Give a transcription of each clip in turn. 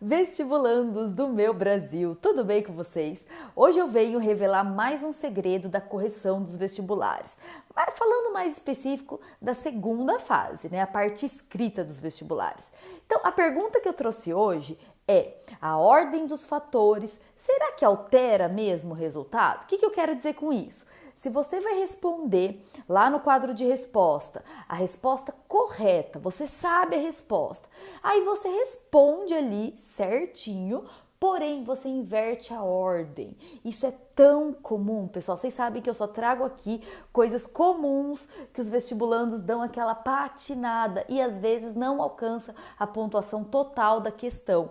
Vestibulandos do meu Brasil, tudo bem com vocês? Hoje eu venho revelar mais um segredo da correção dos vestibulares, mas falando mais específico da segunda fase, né, a parte escrita dos vestibulares. Então, a pergunta que eu trouxe hoje é: a ordem dos fatores, será que altera mesmo o resultado? O que eu quero dizer com isso? Se você vai responder lá no quadro de resposta, a resposta correta, você sabe a resposta, aí você responde ali certinho, porém você inverte a ordem. Isso é tão comum, pessoal. Vocês sabem que eu só trago aqui coisas comuns que os vestibulandos dão aquela patinada e às vezes não alcança a pontuação total da questão,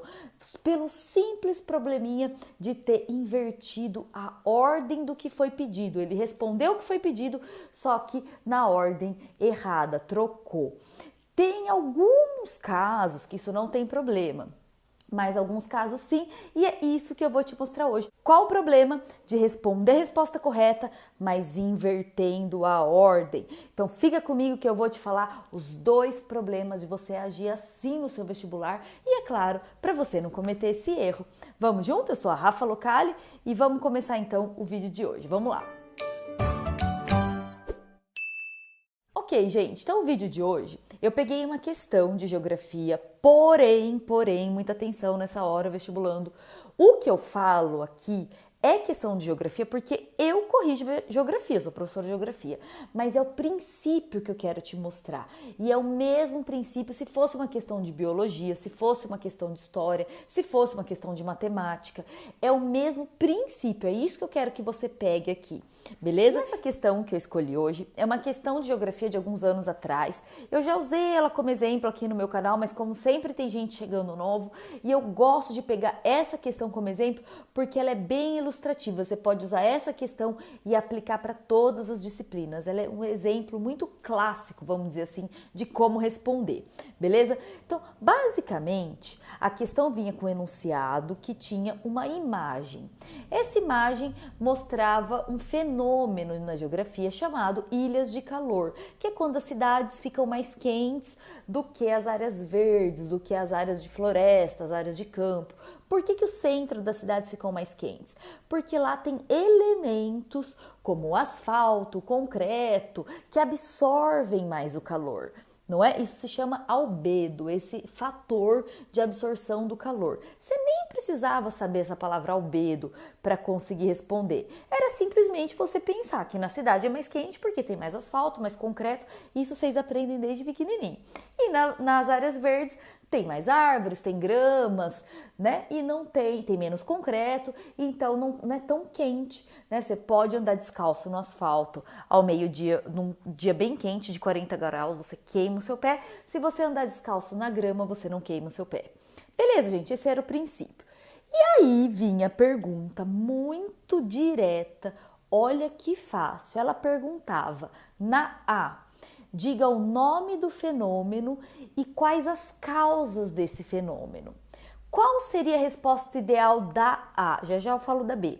pelo simples probleminha de ter invertido a ordem do que foi pedido. Ele respondeu o que foi pedido, só que na ordem errada, trocou. Tem alguns casos que isso não tem problema, mas alguns casos sim, e é isso que eu vou te mostrar hoje. Qual o problema de responder a resposta correta, mas invertendo a ordem? Então fica comigo que eu vou te falar os dois problemas de você agir assim no seu vestibular e, é claro, para você não cometer esse erro. Vamos junto? Eu sou a Rafa Locali e vamos começar então o vídeo de hoje. Vamos lá! Ok, gente, então o vídeo de hoje eu peguei uma questão de geografia, porém, muita atenção nessa hora vestibulando. O que eu falo aqui é questão de geografia porque eu corrijo geografia, sou professora de geografia, mas é o princípio que eu quero te mostrar. E é o mesmo princípio se fosse uma questão de biologia, se fosse uma questão de história, se fosse uma questão de matemática. É o mesmo princípio, é isso que eu quero que você pegue aqui, beleza? Essa questão que eu escolhi hoje é uma questão de geografia de alguns anos atrás. Eu já usei ela como exemplo aqui no meu canal, mas como sempre tem gente chegando novo, e eu gosto de pegar essa questão como exemplo porque ela é bem ilustrativa. Você pode usar essa questão e aplicar para todas as disciplinas. Ela é um exemplo muito clássico, vamos dizer assim, de como responder, beleza? Então, basicamente, a questão vinha com um enunciado que tinha uma imagem. Essa imagem mostrava um fenômeno na geografia chamado ilhas de calor, que é quando as cidades ficam mais quentes do que as áreas verdes, do que as áreas de floresta, as áreas de campo. Por que o centro das cidades ficam mais quentes? Porque lá tem elementos como asfalto, concreto, que absorvem mais o calor. Não é? Isso se chama albedo, esse fator de absorção do calor. Você nem precisava saber essa palavra albedo para conseguir responder. Era simplesmente você pensar que na cidade é mais quente porque tem mais asfalto, mais concreto. Isso vocês aprendem desde pequenininho. E nas áreas verdes tem mais árvores, tem gramas, né? E não tem menos concreto, então não é tão quente, né? Você pode andar descalço no asfalto ao meio-dia, num dia bem quente de 40 graus, você queima o seu pé. Se você andar descalço na grama, você não queima o seu pé. Beleza, gente, esse era o princípio. E aí vinha a pergunta muito direta, olha que fácil. Ela perguntava na A: diga o nome do fenômeno e quais as causas desse fenômeno. Qual seria a resposta ideal da A? Já eu falo da B.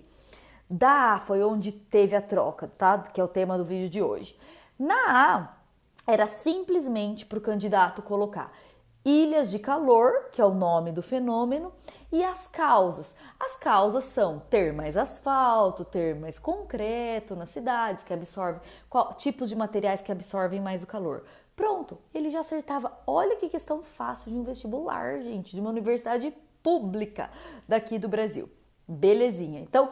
Da A foi onde teve a troca, tá? Que é o tema do vídeo de hoje. Na A, era simplesmente para o candidato colocar ilhas de calor, que é o nome do fenômeno, e as causas. As causas são ter mais asfalto, ter mais concreto nas cidades, que absorvem, tipos de materiais que absorvem mais o calor. Pronto, ele já acertava. Olha que questão fácil de um vestibular, gente, de uma universidade pública daqui do Brasil. Belezinha. Então,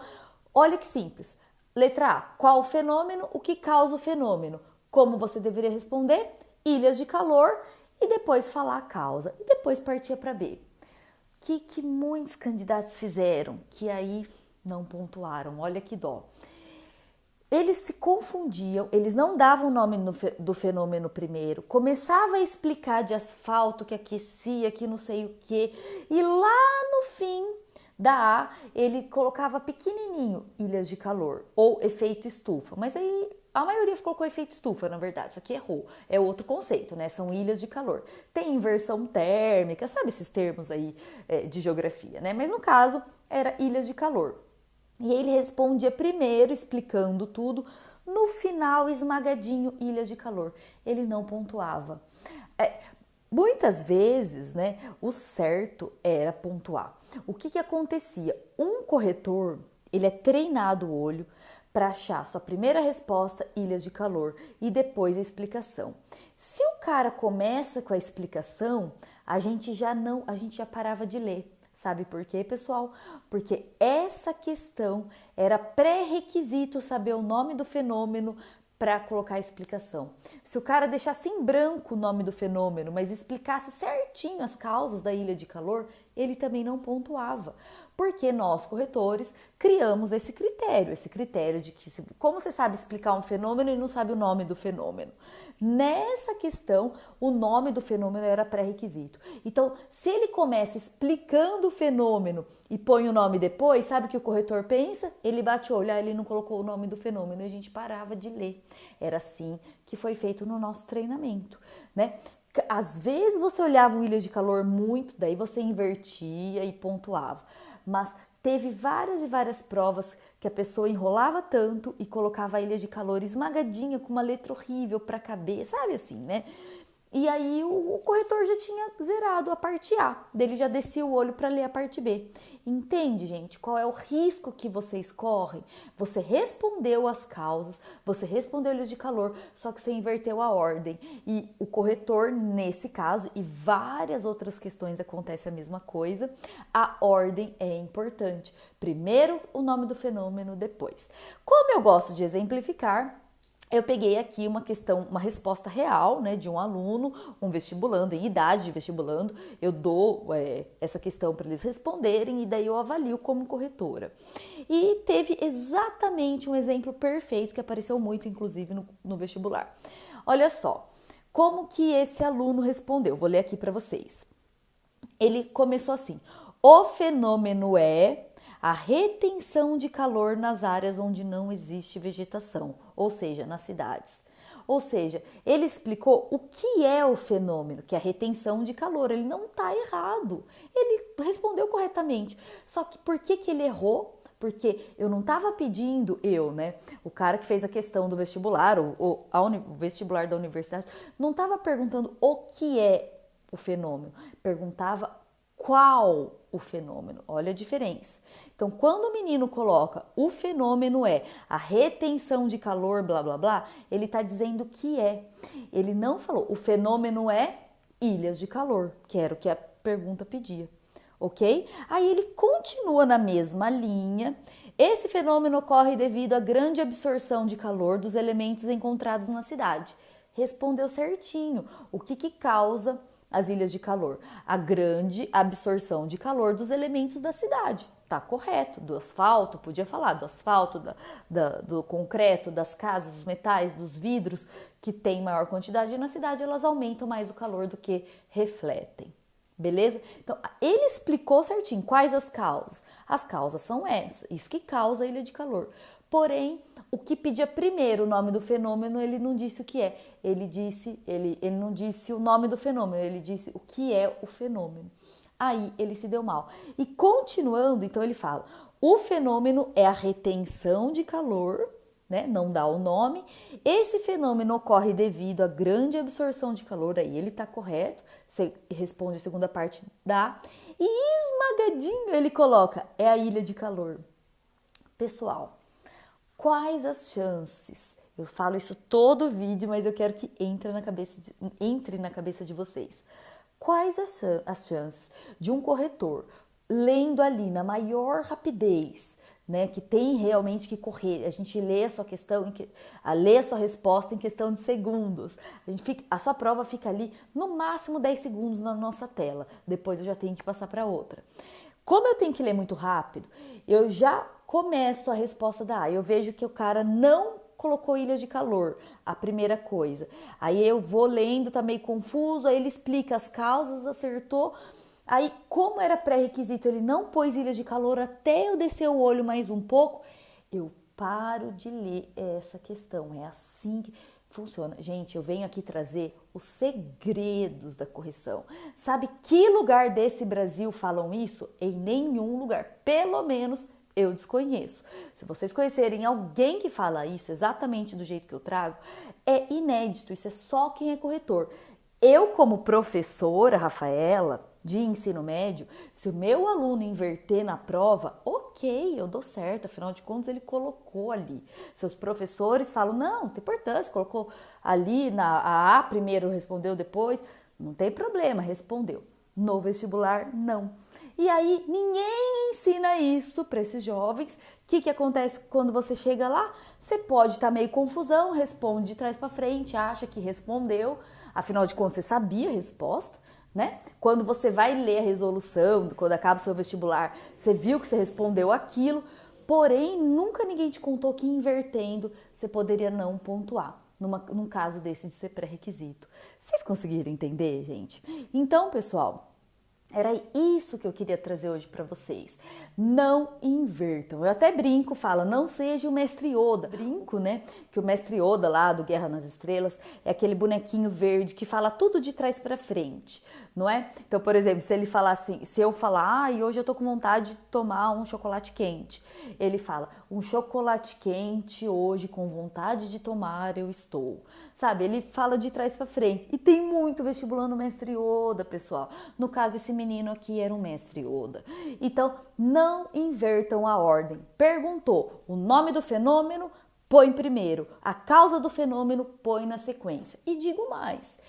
olha que simples. Letra A, qual o fenômeno, o que causa o fenômeno? Como você deveria responder? Ilhas de calor, e depois falar a causa, e depois partia para B. O que muitos candidatos fizeram, que aí não pontuaram, olha que dó. Eles se confundiam, eles não davam o nome do fenômeno primeiro, começava a explicar de asfalto que aquecia, que não sei o que, e lá no fim da A, ele colocava pequenininho, ilhas de calor, ou efeito estufa, mas aí a maioria colocou efeito estufa, na verdade, isso aqui errou, é outro conceito, né? São ilhas de calor. Tem inversão térmica, sabe esses termos aí de geografia, né? Mas no caso, era ilhas de calor. E ele respondia primeiro, explicando tudo, no final, esmagadinho, ilhas de calor. Ele não pontuava. Muitas vezes, né, o certo era pontuar. O que que acontecia? Um corretor, ele é treinado o olho para achar sua primeira resposta, ilhas de calor, e depois a explicação. Se o cara começa com a explicação, a gente já parava de ler. Sabe por quê, pessoal? Porque essa questão era pré-requisito saber o nome do fenômeno para colocar a explicação. Se o cara deixasse em branco o nome do fenômeno, mas explicasse certinho as causas da ilha de calor, ele também não pontuava. Porque nós, corretores, criamos esse critério de que como você sabe explicar um fenômeno e não sabe o nome do fenômeno. Nessa questão, o nome do fenômeno era pré-requisito. Então, se ele começa explicando o fenômeno e põe o nome depois, sabe o que o corretor pensa? Ele bate o olho, ele não colocou o nome do fenômeno e a gente parava de ler. Era assim que foi feito no nosso treinamento, né? Às vezes você olhava o ilha de calor muito, daí você invertia e pontuava. Mas teve várias e várias provas que a pessoa enrolava tanto e colocava a ilha de calor esmagadinha com uma letra horrível para caber, sabe assim, né? E aí o corretor já tinha zerado a parte A, dele já descia o olho para ler a parte B. Entende, gente, qual é o risco que vocês correm? Você respondeu as causas, você respondeu ilhas de calor, só que você inverteu a ordem. E o corretor, nesse caso, e várias outras questões acontece a mesma coisa, a ordem é importante. Primeiro o nome do fenômeno, depois. Como eu gosto de exemplificar, eu peguei aqui uma questão, uma resposta real, né, de um aluno, um vestibulando, em idade de vestibulando. Eu dou essa questão para eles responderem e daí eu avalio como corretora. E teve exatamente um exemplo perfeito que apareceu muito, inclusive, no vestibular. Olha só, como que esse aluno respondeu? Vou ler aqui para vocês. Ele começou assim: o fenômeno é a retenção de calor nas áreas onde não existe vegetação, ou seja, nas cidades. Ou seja, ele explicou o que é o fenômeno, que é a retenção de calor. Ele não está errado, ele respondeu corretamente. Só que por que ele errou? Porque eu não estava pedindo, né? O cara que fez a questão do vestibular, o vestibular da universidade, não estava perguntando o que é o fenômeno, perguntava qual o fenômeno. Olha a diferença. Então, quando o menino coloca o fenômeno é a retenção de calor, blá blá blá, ele está dizendo o que é. Ele não falou o fenômeno é ilhas de calor, que era o que a pergunta pedia, ok? Aí ele continua na mesma linha. Esse fenômeno ocorre devido à grande absorção de calor dos elementos encontrados na cidade. Respondeu certinho. O que causa as ilhas de calor? A grande absorção de calor dos elementos da cidade. Tá correto, do asfalto, podia falar do asfalto, do concreto, das casas, dos metais, dos vidros, que tem maior quantidade na cidade, elas aumentam mais o calor do que refletem. Beleza? Então, ele explicou certinho quais as causas. As causas são essas, isso que causa a ilha de calor. Porém, o que pedia primeiro o nome do fenômeno, ele não disse o que é. Ele não disse o nome do fenômeno, ele disse o que é o fenômeno. Aí ele se deu mal. E continuando, então ele fala: o fenômeno é a retenção de calor, né? Não dá o nome. Esse fenômeno ocorre devido à grande absorção de calor. Aí ele está correto. Você responde a segunda parte da. E esmagadinho ele coloca: é a ilha de calor. Pessoal, quais as chances? Eu falo isso todo vídeo, mas eu quero que entre na cabeça de vocês. Quais as chances de um corretor lendo ali na maior rapidez, né, que tem realmente que correr, a gente lê a sua questão, lê a sua resposta em questão de segundos, a sua prova fica ali no máximo 10 segundos na nossa tela, depois eu já tenho que passar para outra. Como eu tenho que ler muito rápido, eu já começo a resposta da A, eu vejo que o cara não colocou ilhas de calor, a primeira coisa. Aí eu vou lendo, tá meio confuso, aí ele explica as causas, acertou. Aí, como era pré-requisito, ele não pôs ilhas de calor até eu descer o olho mais um pouco, eu paro de ler essa questão. É assim que funciona. Gente, eu venho aqui trazer os segredos da correção. Sabe que lugar desse Brasil falam isso? Em nenhum lugar. Pelo menos eu desconheço. Se vocês conhecerem alguém que fala isso exatamente do jeito que eu trago, é inédito. Isso é só quem é corretor. Eu, como professora, Rafaela, de ensino médio, se o meu aluno inverter na prova, ok, eu dou certo, afinal de contas ele colocou ali. Seus professores falam, não tem importância, colocou ali a A primeiro, respondeu depois, não tem problema, respondeu. No vestibular, não. E aí, ninguém ensina isso para esses jovens. O que acontece quando você chega lá? Você pode estar meio confusão, responde de trás para frente, acha que respondeu, afinal de contas você sabia a resposta, né? Quando você vai ler a resolução, quando acaba o seu vestibular, você viu que você respondeu aquilo, porém nunca ninguém te contou que invertendo você poderia não pontuar. Num caso desse de ser pré-requisito. Vocês conseguiram entender, gente? Então, pessoal, era isso que eu queria trazer hoje para vocês. Não invertam. Eu até brinco, falo, não seja o Mestre Yoda. Brinco, né? Que o Mestre Yoda lá do Guerra nas Estrelas é aquele bonequinho verde que fala tudo de trás para frente, não é? Então, por exemplo, se ele falar assim, se eu falar, e hoje eu tô com vontade de tomar um chocolate quente. Ele fala, um chocolate quente hoje com vontade de tomar eu estou. Sabe? Ele fala de trás para frente. E tem muito vestibulando Mestre Yoda, pessoal. No caso, esse menino aqui era um Mestre Yoda. Então, não invertam a ordem. Perguntou o nome do fenômeno, põe primeiro. A causa do fenômeno, põe na sequência. E digo mais,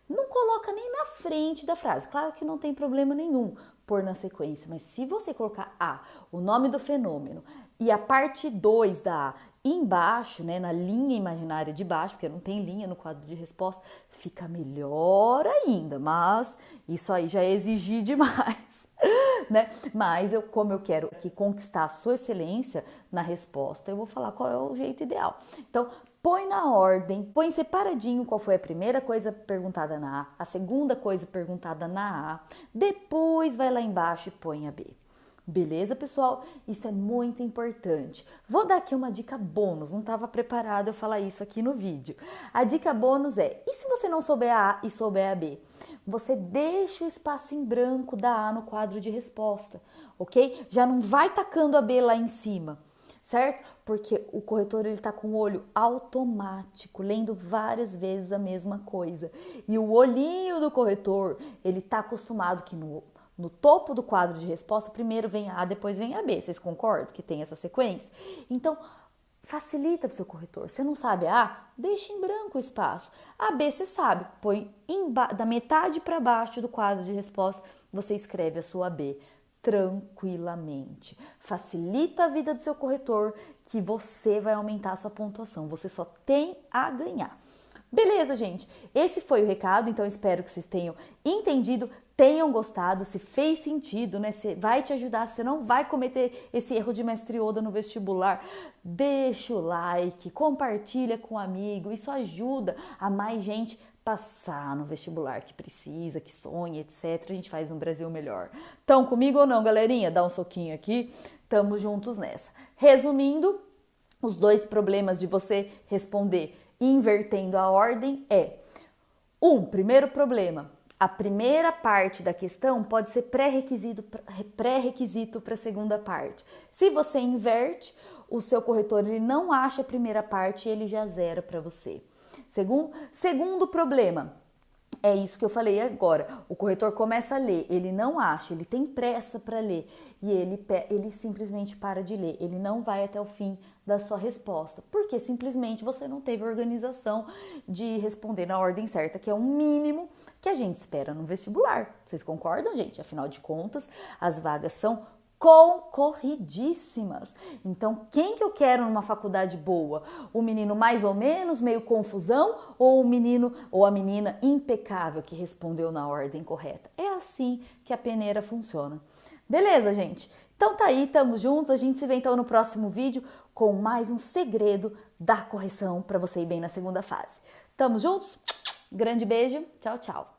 não coloca nem na frente da frase. Claro que não tem problema nenhum pôr na sequência, mas se você colocar A, o nome do fenômeno, e a parte 2 da A embaixo, né, na linha imaginária de baixo, porque não tem linha no quadro de resposta, fica melhor ainda, mas isso aí já é exigir demais, né? Mas como eu quero aqui conquistar a sua excelência na resposta, eu vou falar qual é o jeito ideal. Então, põe na ordem, põe separadinho qual foi a primeira coisa perguntada na A, a segunda coisa perguntada na A, depois vai lá embaixo e põe a B. Beleza, pessoal? Isso é muito importante. Vou dar aqui uma dica bônus, não estava preparada eu falar isso aqui no vídeo. A dica bônus é, e se você não souber a A e souber a B? Você deixa o espaço em branco da A no quadro de resposta, ok? Já não vai tacando a B lá em cima, certo? Porque o corretor ele tá com o olho automático, lendo várias vezes a mesma coisa. E o olhinho do corretor, ele tá acostumado que no topo do quadro de resposta, primeiro vem a A, depois vem a B. Vocês concordam que tem essa sequência? Então, facilita para o seu corretor. Você não sabe a A? Deixa em branco o espaço. A B você sabe, põe da metade para baixo do quadro de resposta, você escreve a sua B tranquilamente. Facilita a vida do seu corretor que você vai aumentar a sua pontuação. Você só tem a ganhar. Beleza, gente? Esse foi o recado, então espero que vocês tenham entendido, tenham gostado, se fez sentido, né? Se vai te ajudar, você não vai cometer esse erro de Mestre Yoda no vestibular. Deixa o like, compartilha com um amigo, isso ajuda a mais gente passar no vestibular que precisa, que sonha, etc. A gente faz um Brasil melhor. Estão comigo ou não, galerinha? Dá um soquinho aqui, tamo juntos nessa. Resumindo, os dois problemas de você responder invertendo a ordem é: primeiro problema, a primeira parte da questão pode ser pré-requisito para a segunda parte. Se você inverte, o seu corretor ele não acha a primeira parte e ele já zera para você. Segundo problema, é isso que eu falei agora. O corretor começa a ler, ele não acha, ele tem pressa para ler e ele simplesmente para de ler. Ele não vai até o fim da sua resposta, porque simplesmente você não teve organização de responder na ordem certa, que é o mínimo que a gente espera no vestibular. Vocês concordam, gente? Afinal de contas, as vagas são concorridíssimas. Então, quem que eu quero numa faculdade boa? O menino mais ou menos, meio confusão, ou o menino ou a menina impecável que respondeu na ordem correta? É assim que a peneira funciona. Beleza, gente? Então tá aí, tamo juntos. A gente se vê então no próximo vídeo com mais um segredo da correção para você ir bem na segunda fase. Tamo juntos? Grande beijo. Tchau, tchau.